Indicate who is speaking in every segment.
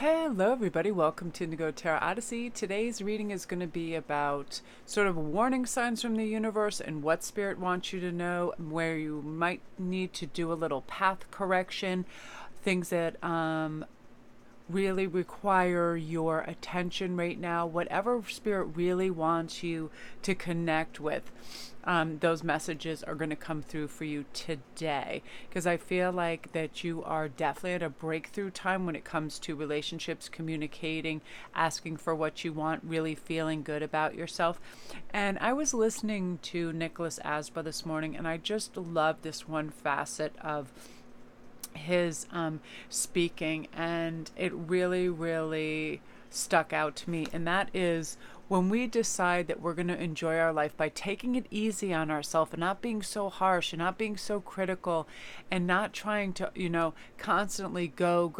Speaker 1: Hello everybody, welcome to Indigo Tarot Odyssey. Today's reading is going to be about sort of warning signs from the universe and what Spirit wants you to know, where you might need to do a little path correction, things that really require your attention right now, whatever Spirit really wants you to connect with. Those messages are going to come through for you today, because I feel like that you are definitely at a breakthrough time when it comes to relationships, communicating, asking for what you want, really feeling good about yourself. And I was listening to Nicholas Asba this morning, and I just love this one facet of his speaking, and it really stuck out to me, and that is when we decide that we're going to enjoy our life by taking it easy on ourselves and not being so harsh and not being so critical and not trying to, constantly go,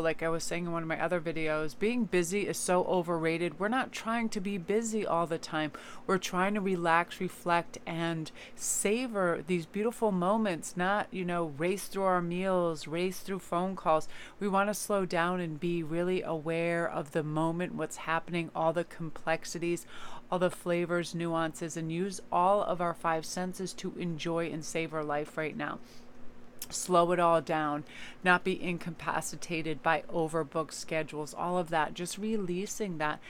Speaker 1: like I was saying in one of my other videos. Being busy is so overrated. We're not trying to be busy all the time. We're trying to relax, reflect, and savor these beautiful moments, not, race through our meals, race through phone calls. We want to slow down and be really aware of the moment, what's happening, all the complexities, all the flavors, nuances, and use all of our five senses to enjoy and savor life right now. Slow it all down, not be incapacitated by overbooked schedules, all of that, just releasing that.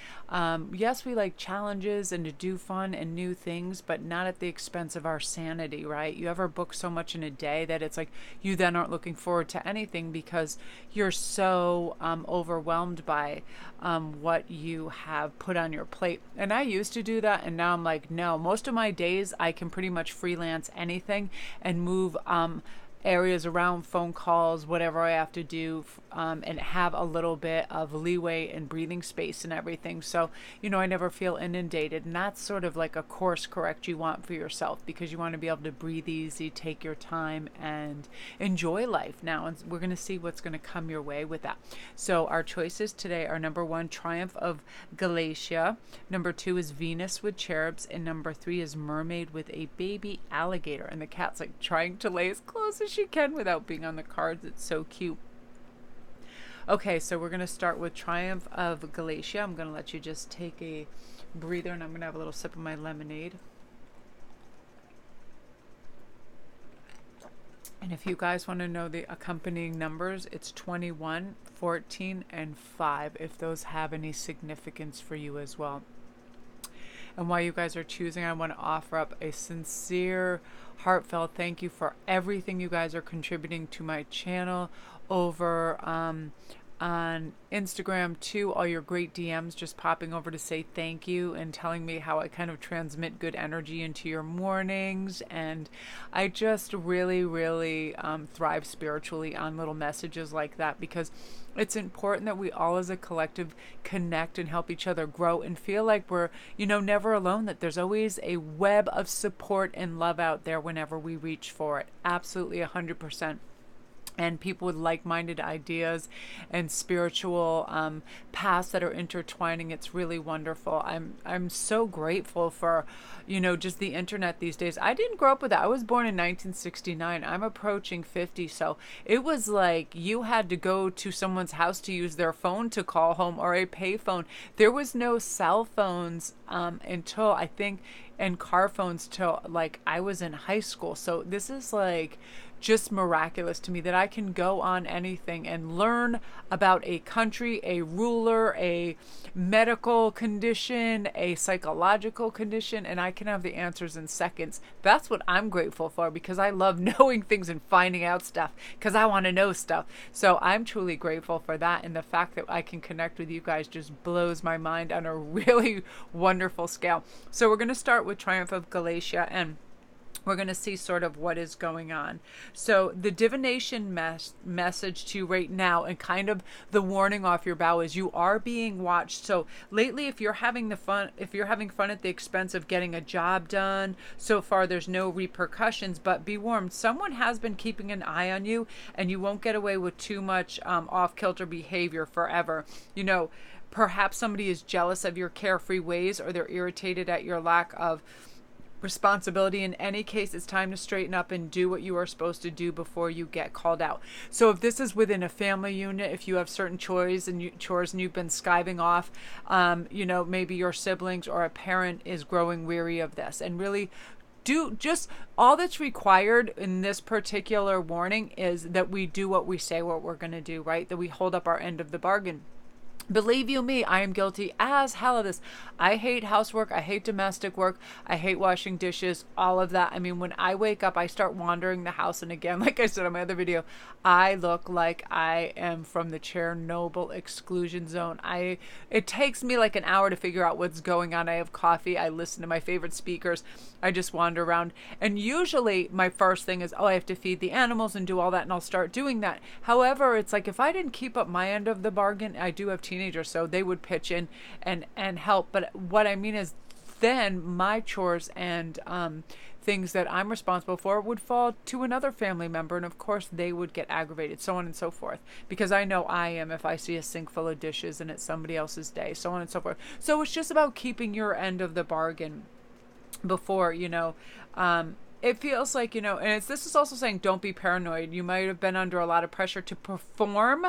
Speaker 1: Yes, we like challenges and to do fun and new things, but not at the expense of our sanity, right? You ever book so much in a day that it's like you then aren't looking forward to anything because you're so overwhelmed by what you have put on your plate. And I used to do that, and now I'm like, no, most of my days I can pretty much freelance anything and move areas around, phone calls, whatever I have to do, and have a little bit of leeway and breathing space and everything. So, I never feel inundated. And that's sort of like a course correct you want for yourself, because you want to be able to breathe easy, take your time, and enjoy life now. And we're going to see what's going to come your way with that. So our choices today are: number 1, Triumph of Galatia. Number 2 is Venus with cherubs. And number 3 is Mermaid with a baby alligator. And the cat's like trying to lay as close as she can without being on the cards. It's so cute. Okay, so we're going to start with Triumph of Galatia. I'm going to let you just take a breather, and I'm going to have a little sip of my lemonade. And if you guys want to know the accompanying numbers, it's 21, 14, and 5, if those have any significance for you as well. And while you guys are choosing, I want to offer up a sincere, heartfelt thank you for everything you guys are contributing to my channel over on Instagram too. All your great DMs just popping over to say thank you and telling me how I kind of transmit good energy into your mornings. And I just really thrive spiritually on little messages like that, because it's important that we all as a collective connect and help each other grow and feel like we're, never alone, that there's always a web of support and love out there whenever we reach for it. Absolutely 100%. And people with like-minded ideas and spiritual paths that are intertwining. It's really wonderful. I'm so grateful for, just the internet these days. I didn't grow up with that. I was born in 1969. I'm approaching 50. So it was like you had to go to someone's house to use their phone to call home, or a payphone. There was no cell phones until I think, and car phones till like I was in high school. So this is like just miraculous to me that I can go on anything and learn about a country, a ruler, a medical condition, a psychological condition, and I can have the answers in seconds. That's what I'm grateful for, because I love knowing things and finding out stuff, because I want to know stuff. So I'm truly grateful for that, and the fact that I can connect with you guys just blows my mind on a really wonderful scale. So we're going to start with Triumph of Galatia, and we're going to see sort of what is going on. So the divination message to you right now, and kind of the warning off your bow, is you are being watched. So lately, if you're having fun at the expense of getting a job done, so far there's no repercussions, but be warned, someone has been keeping an eye on you, and you won't get away with too much off-kilter behavior forever. Perhaps somebody is jealous of your carefree ways, or they're irritated at your lack of responsibility. In any case, it's time to straighten up and do what you are supposed to do before you get called out. So if this is within a family unit, if you have certain chores and you've been skiving off, maybe your siblings or a parent is growing weary of this, and really do just all that's required in this particular warning is that we do what we say what we're going to do, right? That we hold up our end of the bargain. Believe you me, I am guilty as hell of this. I hate housework. I hate domestic work. I hate washing dishes, all of that. I mean, when I wake up, I start wandering the house. And again, like I said on my other video, I look like I am from the Chernobyl exclusion zone. It takes me like an hour to figure out what's going on. I have coffee. I listen to my favorite speakers. I just wander around. And usually my first thing is, I have to feed the animals and do all that. And I'll start doing that. However, it's like if I didn't keep up my end of the bargain, I do have teenagers, so they would pitch in and help. But what I mean is then my chores and things that I'm responsible for would fall to another family member, and of course they would get aggravated, so on and so forth, because I know I am if I see a sink full of dishes and it's somebody else's day, so on and so forth. So it's just about keeping your end of the bargain before, it feels like, and this is also saying don't be paranoid. You might have been under a lot of pressure to perform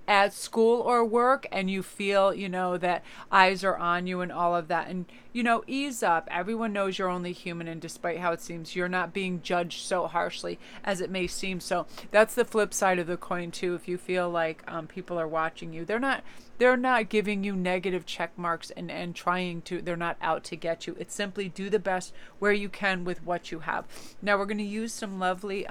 Speaker 1: at school or work, and you feel, that eyes are on you and all of that. And, ease up. Everyone knows you're only human, and despite how it seems, you're not being judged so harshly as it may seem. So that's the flip side of the coin too. If you feel like people are watching you, they're not giving you negative check marks and they're not out to get you. It's simply do the best where you can with what you have. Now we're going to use some lovely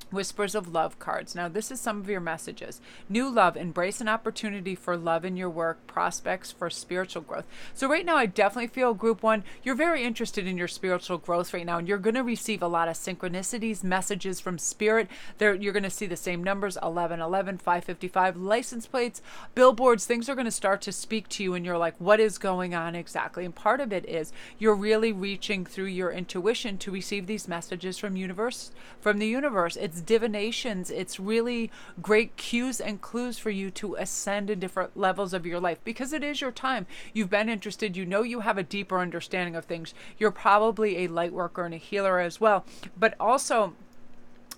Speaker 1: Whispers of Love cards. Now, this is some of your messages. New love. Embrace an opportunity for love in your work. Prospects for spiritual growth. So right now, I definitely feel group one, you're very interested in your spiritual growth right now, and you're going to receive a lot of synchronicities, messages from spirit. You're going to see the same numbers, 1111, 555, license plates, billboards. Things are going to start to speak to you, and you're like, what is going on exactly? And part of it is you're really reaching through your intuition to receive these messages from the universe. It's divinations. It's really great cues and clues for you to ascend in different levels of your life, because it is your time. You've been interested. You have a deeper understanding of things. You're probably a light worker and a healer as well. But also,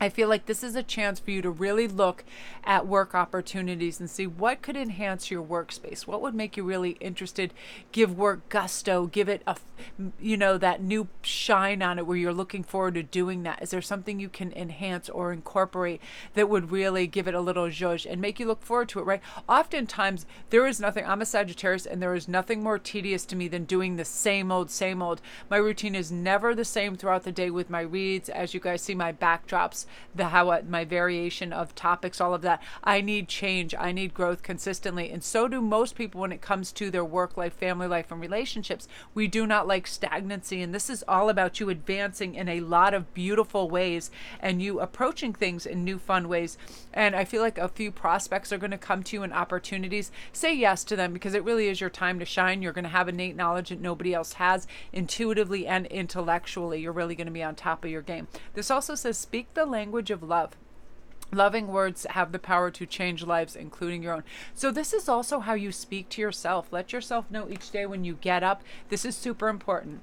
Speaker 1: I feel like this is a chance for you to really look at work opportunities and see what could enhance your workspace. What would make you really interested? Give work gusto, give it that new shine on it where you're looking forward to doing that. Is there something you can enhance or incorporate that would really give it a little zhuzh and make you look forward to it, right? Oftentimes, there is nothing, I'm a Sagittarius, and there is nothing more tedious to me than doing the same old, same old. My routine is never the same throughout the day with my reads. As you guys see, my backdrops, my variation of topics, all of that. I need change. I need growth consistently. And so do most people when it comes to their work life, family life, and relationships. We do not like stagnancy. And this is all about you advancing in a lot of beautiful ways and you approaching things in new, fun ways. And I feel like a few prospects are going to come to you in opportunities. Say yes to them, because it really is your time to shine. You're going to have innate knowledge that nobody else has, intuitively and intellectually. You're really going to be on top of your game. This also says speak the language of love. Loving words have the power to change lives, including your own. So this is also how you speak to yourself. Let yourself know each day when you get up. This is super important.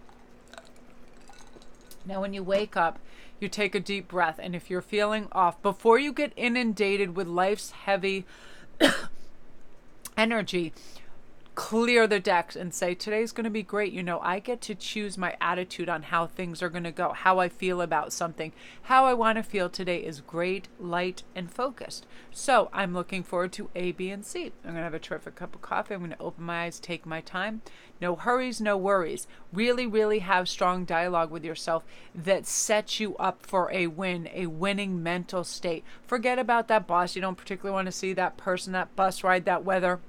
Speaker 1: Now, when you wake up, you take a deep breath. And if you're feeling off, before you get inundated with life's heavy energy, clear the decks and say, today's going to be great. I get to choose my attitude on how things are going to go, how I feel about something. How I want to feel today is great, light, and focused. So I'm looking forward to A, B, and C. I'm going to have a terrific cup of coffee. I'm going to open my eyes, take my time. No hurries, no worries. Really, really have strong dialogue with yourself that sets you up for a win, a winning mental state. Forget about that boss. You don't particularly want to see that person, that bus ride, that weather.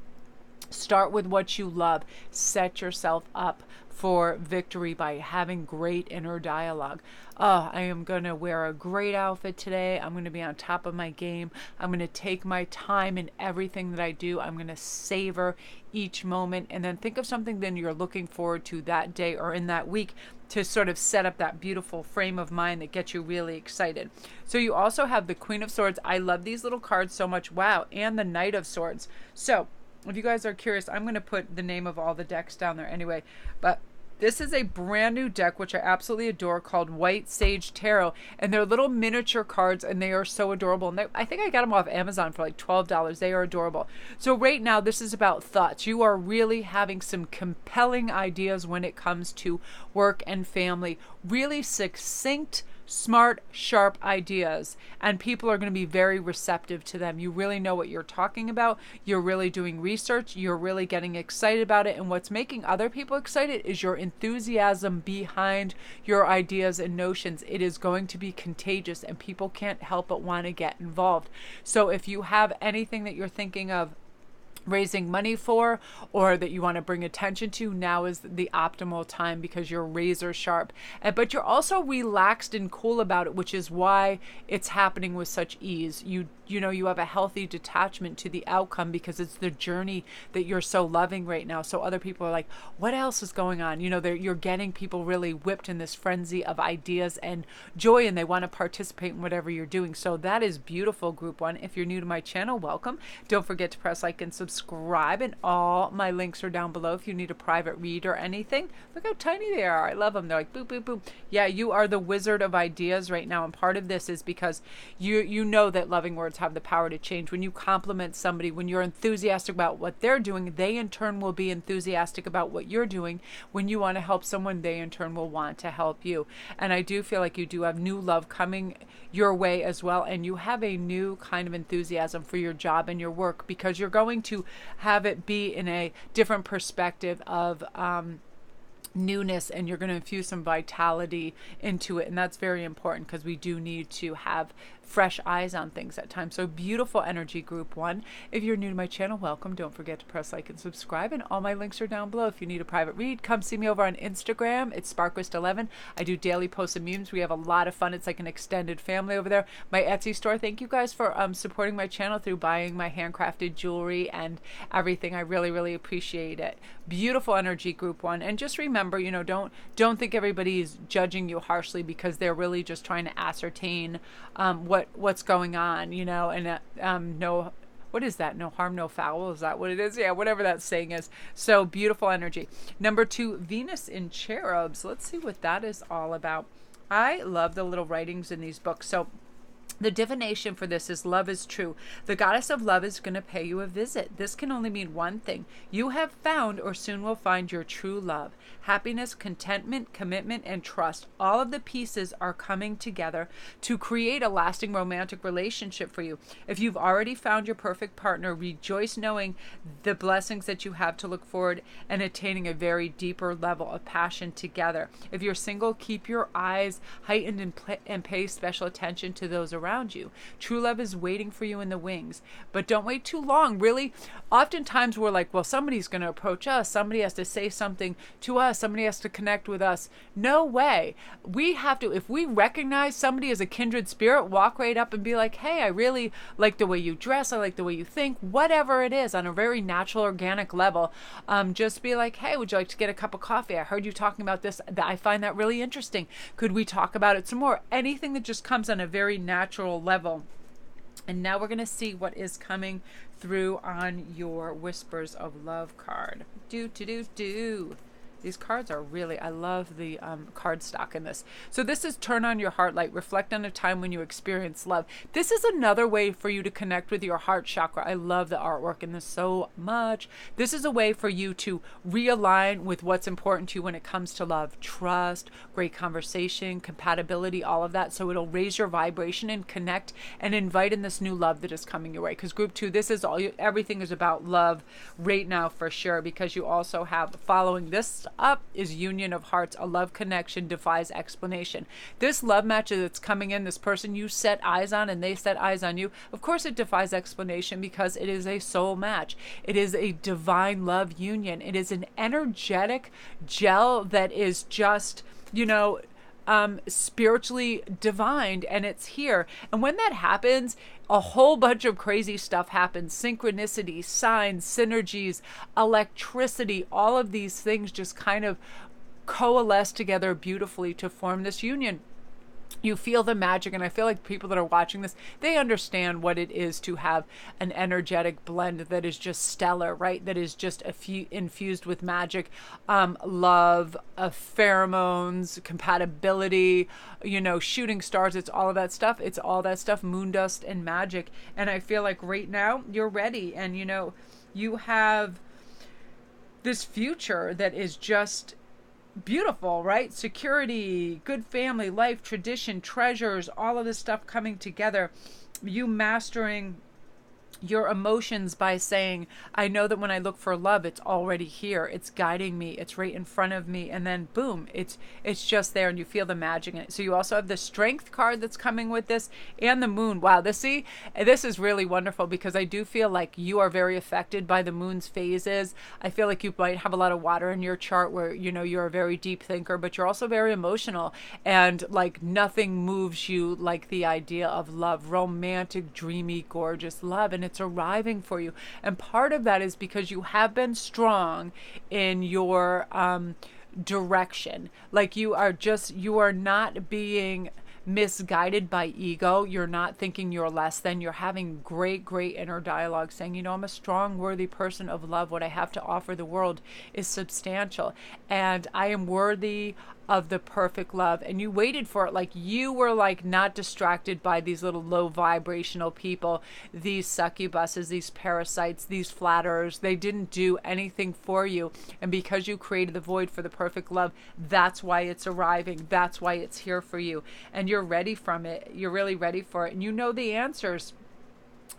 Speaker 1: Start with what you love. Set yourself up for victory by having great inner dialogue. Oh, I am going to wear a great outfit today. I'm going to be on top of my game. I'm going to take my time in everything that I do. I'm going to savor each moment, and then think of something then you're looking forward to that day or in that week to sort of set up that beautiful frame of mind that gets you really excited. So you also have the Queen of Swords. I love these little cards so much. Wow. And the Knight of Swords. So if you guys are curious, I'm going to put the name of all the decks down there anyway. But This is a brand new deck, which I absolutely adore, called White Sage Tarot. And they're little miniature cards, and they are so adorable. And I think I got them off Amazon for like $12. They are adorable. So right now, this is about thoughts. You are really having some compelling ideas when it comes to work and family. Really succinct, smart, sharp ideas, and people are going to be very receptive to them. You really know what you're talking about. You're really doing research. You're really getting excited about it. And what's making other people excited is your enthusiasm behind your ideas and notions. It is going to be contagious, and people can't help but want to get involved. So if you have anything that you're thinking of raising money for, or that you want to bring attention to, now is the optimal time, because you're razor sharp. But you're also relaxed and cool about it, which is why it's happening with such ease. You know, you have a healthy detachment to the outcome, because it's the journey that you're so loving right now. So other people are like, what else is going on? You know, you're getting people really whipped in this frenzy of ideas and joy, and they want to participate in whatever you're doing. So that is beautiful, Group 1. If you're new to my channel, welcome. Don't forget to press like and subscribe, and all my links are down below if you need a private read or anything. Look how tiny they are. I love them. They're like boop, boop, boop. Yeah, you are the wizard of ideas right now, and part of this is because you know that loving words have the power to change. When you compliment somebody, when you're enthusiastic about what they're doing, they in turn will be enthusiastic about what you're doing. When you want to help someone, they in turn will want to help you. And I do feel like you do have new love coming your way as well, and you have a new kind of enthusiasm for your job and your work, because you're going to have it be in a different perspective of newness, and you're going to infuse some vitality into it. And that's very important, because we do need to have fresh eyes on things at times. So beautiful energy, Group 1. If you're new to my channel, welcome. Don't forget to press like and subscribe, and all my links are down below. If you need a private read, come see me over on Instagram. It's Sparkwist11. I do daily posts and memes. We have a lot of fun. It's like an extended family over there. My Etsy store. Thank you guys for supporting my channel through buying my handcrafted jewelry and everything. I really, really appreciate it. Beautiful energy, Group 1. And just remember, you know, don't think everybody is judging you harshly, because they're really just trying to ascertain what's going on, you know. And no, what is that? No harm, no foul. Is that what it is? Yeah, whatever that saying is. So beautiful energy. Number 2, Venus in Cherubs. Let's see what that is all about. I love the little writings in these books. So the divination for this is love is true. The goddess of love is going to pay you a visit. This can only mean one thing. You have found, or soon will find, your true love. Happiness, contentment, commitment, and trust. All of the pieces are coming together to create a lasting romantic relationship for you. If you've already found your perfect partner, rejoice knowing the blessings that you have to look forward and attaining a very deeper level of passion together. If you're single, keep your eyes heightened and pay special attention to those around you. True love is waiting for you in the wings, but don't wait too long. Really, oftentimes we're like, well, somebody's going to approach us. Somebody has to say something to us. Somebody has to connect with us. No way. We have to, if we recognize somebody as a kindred spirit, walk right up and be like, hey, I really like the way you dress. I like the way you think, whatever it is, on a very natural, organic level. Just be like, hey, would you like to get a cup of coffee? I heard you talking about this. I find that really interesting. Could we talk about it some more? Anything that just comes on a very natural level. And now we're going to see what is coming through on your Whispers of Love card. These cards are really, I love the card stock in this. So this is turn on your heart light. Reflect on a time when you experienced love. This is another way for you to connect with your heart chakra. I love the artwork in this so much. This is a way for you to realign with what's important to you when it comes to love. Trust, great conversation, compatibility, all of that. So it'll raise your vibration and connect and invite in this new love that is coming your way. Because Group 2, this is all, everything is about love right now for sure. Because you also have, following this up, is union of hearts. A love connection defies explanation. This love match that's coming in, this person you set eyes on and they set eyes on you, of course it defies explanation, because it is a soul match. It is a divine love union. It is an energetic gel that is just, you know, spiritually divined, and it's here. And when that happens, a whole bunch of crazy stuff happens. Synchronicity, signs, synergies, electricity, all of these things just kind of coalesce together beautifully to form this union. You feel the magic, and I feel like people that are watching this, they understand what it is to have an energetic blend that is just stellar, right? That is just infused with magic, love, pheromones, compatibility, shooting stars. It's all of that stuff. It's all that stuff, moon dust and magic. And I feel like right now you're ready, and you have this future that is just beautiful, right? Security, good family, life, tradition, treasures, all of this stuff coming together. You mastering your emotions by saying, I know that when I look for love, it's already here. It's guiding me. It's right in front of me. And then boom, it's just there, and you feel the magic in it. So you also have the strength card that's coming with this, and the moon. Wow, this is really wonderful, because I do feel like you are very affected by the moon's phases. I feel like you might have a lot of water in your chart where, you're a very deep thinker, but you're also very emotional, and like nothing moves you like the idea of love, romantic, dreamy, gorgeous love. And it's arriving for you. And part of that is because you have been strong in your direction. Like you are not being misguided by ego. You're not thinking you're less than. You're having great inner dialogue saying, I'm a strong, worthy person of love. What I have to offer the world is substantial, and I am worthy of the perfect love. And you waited for it. Like you were like not distracted by these little low vibrational people, these succubuses, these parasites, these flatterers. They didn't do anything for you. And because you created the void for the perfect love, that's why it's arriving. That's why it's here for you. And you're ready from it. You're really ready for it. And you know the answers.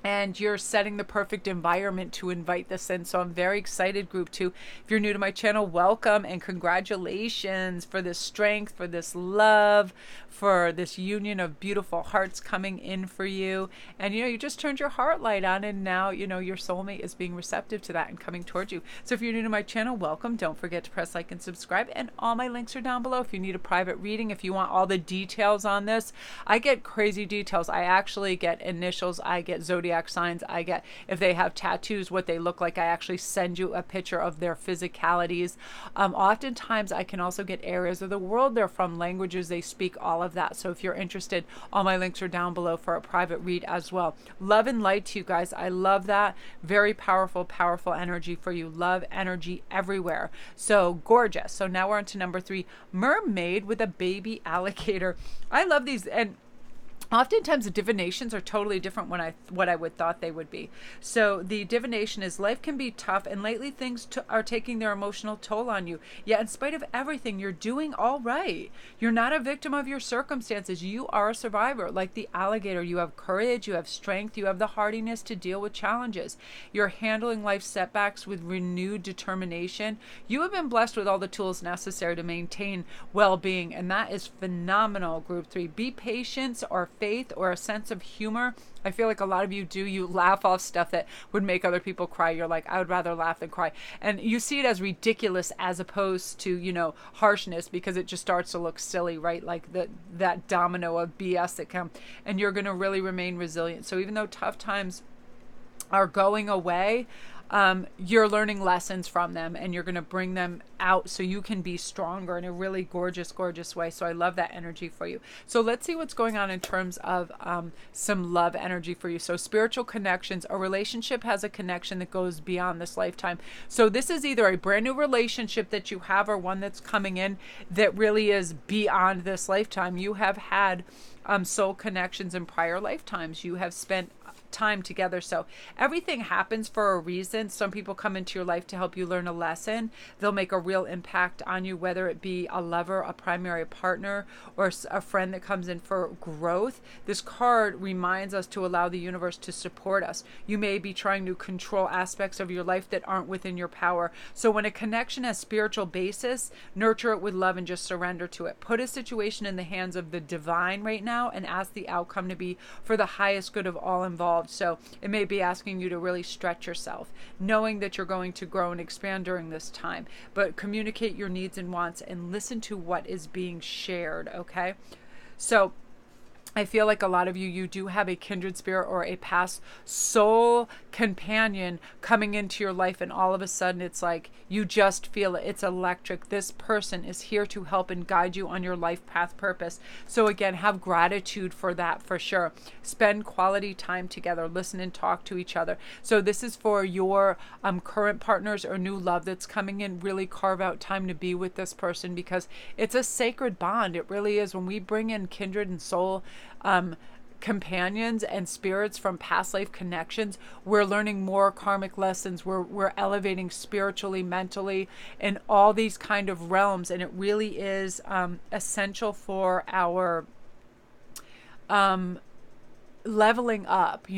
Speaker 1: And you're setting the perfect environment to invite this in. So I'm very excited, group 2. If you're new to my channel, welcome and congratulations for this strength, for this love, for this union of beautiful hearts coming in for you. And you just turned your heart light on, and now your soulmate is being receptive to that and coming towards you. So if you're new to my channel, welcome. Don't forget to press like and subscribe, and all my links are down below if you need a private reading. If you want all the details on this, I get crazy details. I actually get initials, I get zodiac signs, I get if they have tattoos, what they look like. I actually send you a picture of their physicalities. Oftentimes I can also get areas of the world they're from, languages they speak, all of that. So if you're interested, all my links are down below for a private read as well. Love and light to you guys. I love that. Very powerful energy for you. Love energy everywhere. So gorgeous. So now we're on to number 3, mermaid with a baby alligator. I love these, and oftentimes the divinations are totally different what I would thought they would be. So the divination is, life can be tough, and lately things are taking their emotional toll on you. Yet in spite of everything, you're doing all right. You're not a victim of your circumstances. You are a survivor. Like the alligator, you have courage, you have strength, you have the hardiness to deal with challenges. You're handling life setbacks with renewed determination. You have been blessed with all the tools necessary to maintain well-being, and that is phenomenal, group 3. Be patient, or faith, or a sense of humor. I feel like a lot of you laugh off stuff that would make other people cry. You're like, I would rather laugh than cry. And you see it as ridiculous as opposed to, harshness, because it just starts to look silly, right? Like that domino of BS that come, and you're going to really remain resilient. So even though tough times are going away, you're learning lessons from them, and you're going to bring them out so you can be stronger in a really gorgeous way. So I love that energy for you. So let's see what's going on in terms of some love energy for you. So spiritual connections. A relationship has a connection that goes beyond this lifetime. So this is either a brand new relationship that you have, or one that's coming in that really is beyond this lifetime. You have had soul connections in prior lifetimes. You have spent time together. So everything happens for a reason. Some people come into your life to help you learn a lesson. They'll make a real impact on you, whether it be a lover, a primary partner, or a friend that comes in for growth. This card reminds us to allow the universe to support us. You may be trying to control aspects of your life that aren't within your power. So when a connection has spiritual basis, nurture it with love and just surrender to it. Put a situation in the hands of the divine right now and ask the outcome to be for the highest good of all involved. So it may be asking you to really stretch yourself, knowing that you're going to grow and expand during this time, but communicate your needs and wants and listen to what is being shared. Okay. So I feel like a lot of you do have a kindred spirit or a past soul companion coming into your life, and all of a sudden it's like you just feel it. It's electric. This person is here to help and guide you on your life path purpose. So again, have gratitude for that for sure. Spend quality time together. Listen and talk to each other. So this is for your current partners or new love that's coming in. Really carve out time to be with this person, because it's a sacred bond. It really is. When we bring in kindred and soul companions and spirits from past life connections, we're learning more karmic lessons. We're elevating spiritually, mentally, in all these kind of realms, and it really is essential for our leveling up,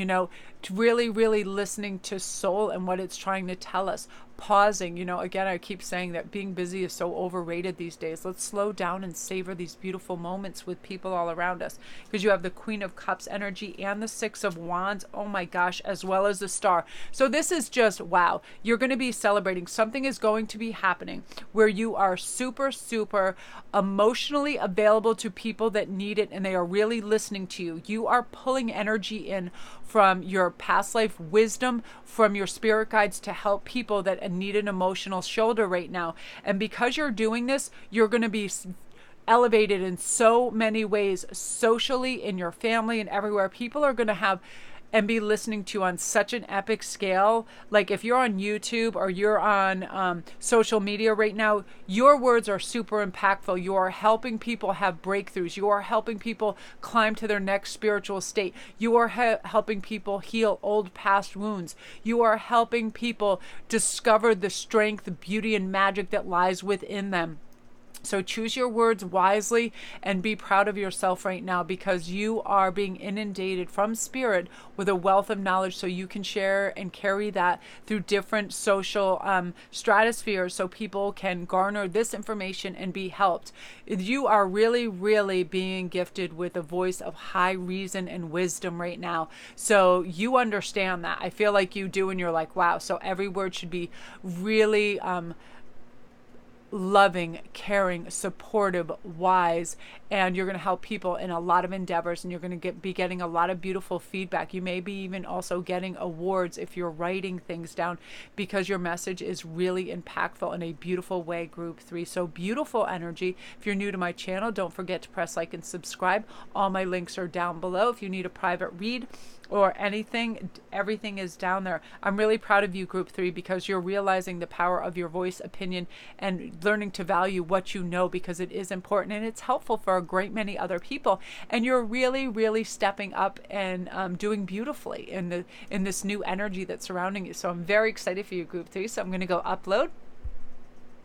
Speaker 1: to really listening to soul and what it's trying to tell us. Pausing, again, I keep saying that being busy is so overrated these days. Let's slow down and savor these beautiful moments with people all around us, because you have the Queen of Cups energy and the Six of Wands, oh my gosh, as well as the Star. So this is just wow. You're going to be celebrating. Something is going to be happening where you are super emotionally available to people that need it, and they are really listening to you. You are pulling energy in from your past life wisdom, from your spirit guides, to help people that need an emotional shoulder right now. And because you're doing this, you're going to be elevated in so many ways, socially, in your family, and everywhere. People are going to have and be listening to you on such an epic scale. Like if you're on YouTube or you're on social media right now, your words are super impactful. You are helping people have breakthroughs. You are helping people climb to their next spiritual state. You are helping people heal old past wounds. You are helping people discover the strength, beauty, and magic that lies within them. So choose your words wisely and be proud of yourself right now, because you are being inundated from spirit with a wealth of knowledge, so you can share and carry that through different social stratospheres, so people can garner this information and be helped. You are really being gifted with a voice of high reason and wisdom right now. So you understand that. I feel like you do, and you're like, wow. So every word should be really loving, caring, supportive, wise, and you're going to help people in a lot of endeavors, and you're going to be getting a lot of beautiful feedback. You may be even also getting awards if you're writing things down, because your message is really impactful in a beautiful way, Group 3. So beautiful energy. If you're new to my channel, don't forget to press like and subscribe. All my links are down below. If you need a private read or anything, everything is down there. I'm really proud of you, Group 3, because you're realizing the power of your voice, opinion, and learning to value what you know, because it is important and it's helpful for a great many other people. And you're really stepping up and doing beautifully in this new energy that's surrounding you. So I'm very excited for you, Group 3. So I'm going to go upload.